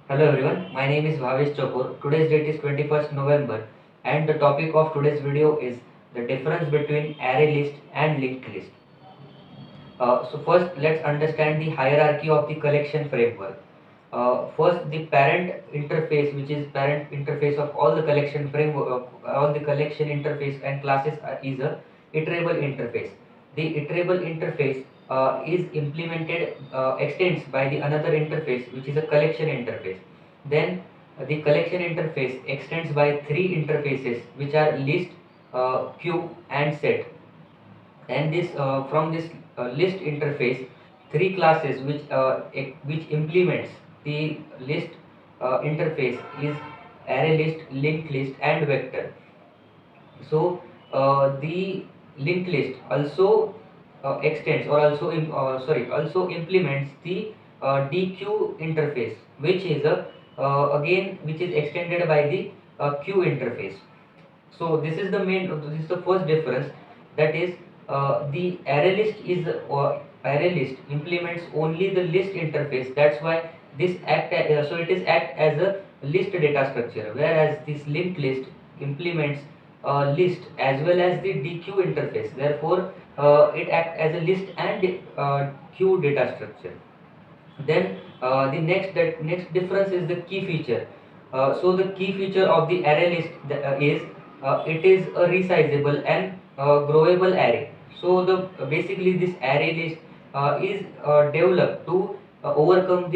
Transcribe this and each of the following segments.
Hello everyone, my name is Bhavesh Chopur. Today's date is 21st November and the topic of today's video is the difference between array list and linked list. So first let's understand the hierarchy of the collection framework. First the parent interface, which is parent interface of all the collection framework, all the collection interface and classes is a iterable interface. The iterable interface is implemented extends by the another interface, which is a collection interface. Then the collection interface extends by three interfaces, which are list, queue and set. And this from this list interface, three classes which implements the list interface is array list, linked list and vector. So the linked list also extends or also also implements the DQ interface, which is a again which is extended by the queue interface. So this is the first difference, that is the array list implements only the list interface. That's why so it is act as a list data structure, whereas this linked list implements list as well as the DQ interface. Therefore it acts as a list and queue data structure. Then the next difference is the key feature. So the key feature of the array list is it is a resizable and growable array. So the basically this array list is developed to overcome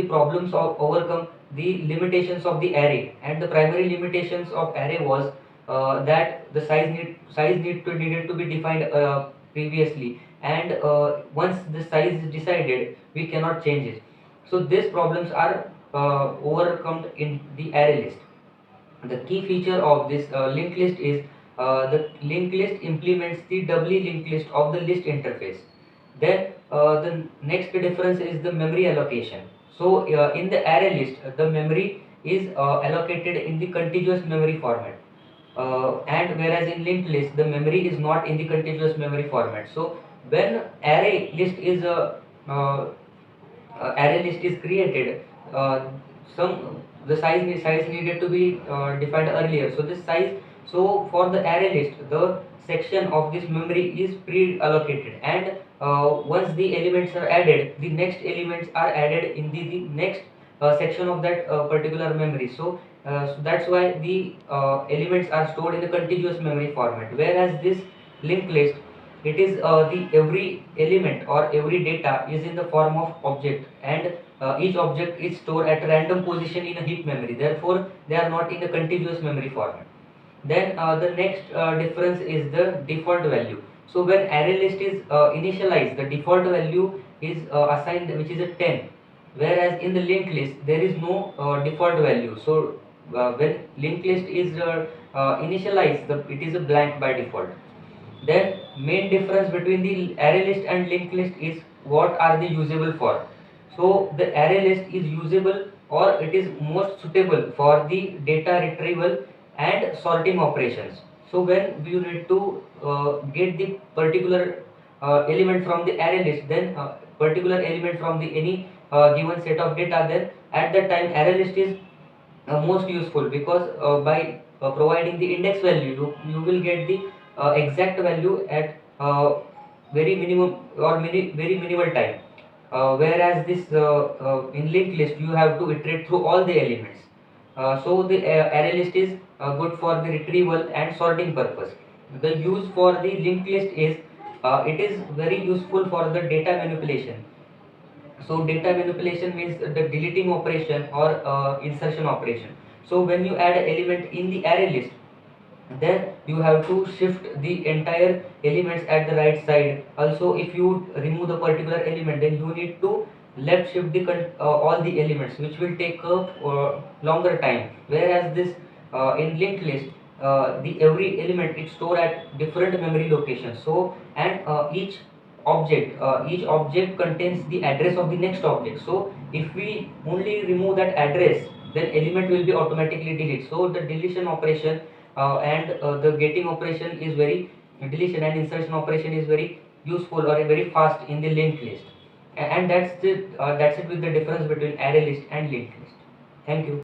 the limitations of the array, and the primary limitations of array was that the needed to be defined previously, and once the size is decided we cannot change it. So these problems are overcome in the array list. The key feature of this linked list is the linked list implements the doubly linked list of the list interface. Then the next difference is the memory allocation. So in the array list, the memory is allocated in the contiguous memory format, and whereas in linked list the memory is not in the contiguous memory format. So when uh, array list is created, some the size needed to be defined earlier. So this size, so for the array list, the section of this memory is pre-allocated, and once the elements are added, the next elements are added in the next section of that particular memory. So that's why the elements are stored in the contiguous memory format. Whereas this linked list, it is the every element or every data is in the form of object, and each object is stored at a random position in a heap memory. Therefore they are not in the contiguous memory format. Then the next difference is the default value. So when array list is initialized, the default value is assigned, which is a 10, whereas in the linked list there is no default value. So when linked list is initialized, it is a blank by default. Then main difference between the array list and linked list is what are they usable for. So the array list is usable, or it is most suitable for the data retrieval and sorting operations. So when you need to get the particular element from the array list, then particular element from the any given set of data, then at that time array list is most useful, because by providing the index value, you will get the exact value at very minimum or very minimal time. Whereas this in linked list you have to iterate through all the elements. So the array list is good for the retrieval and sorting purpose. The use for the linked list is it is very useful for the data manipulation. So data manipulation means the deleting operation or insertion operation. So when you add an element in the array list, then you have to shift the entire elements at the right side. Also if you remove the particular element, then you need to left shift all the elements, which will take a longer time. Whereas this in linked list, the every element is stored at different memory locations. So and each object contains the address of the next object. So if we only remove that address, then element will be automatically deleted. So the deletion operation and the getting operation is very deletion and insertion operation is very useful or very fast in the linked list. And that's it with the difference between array list and linked list. Thank you.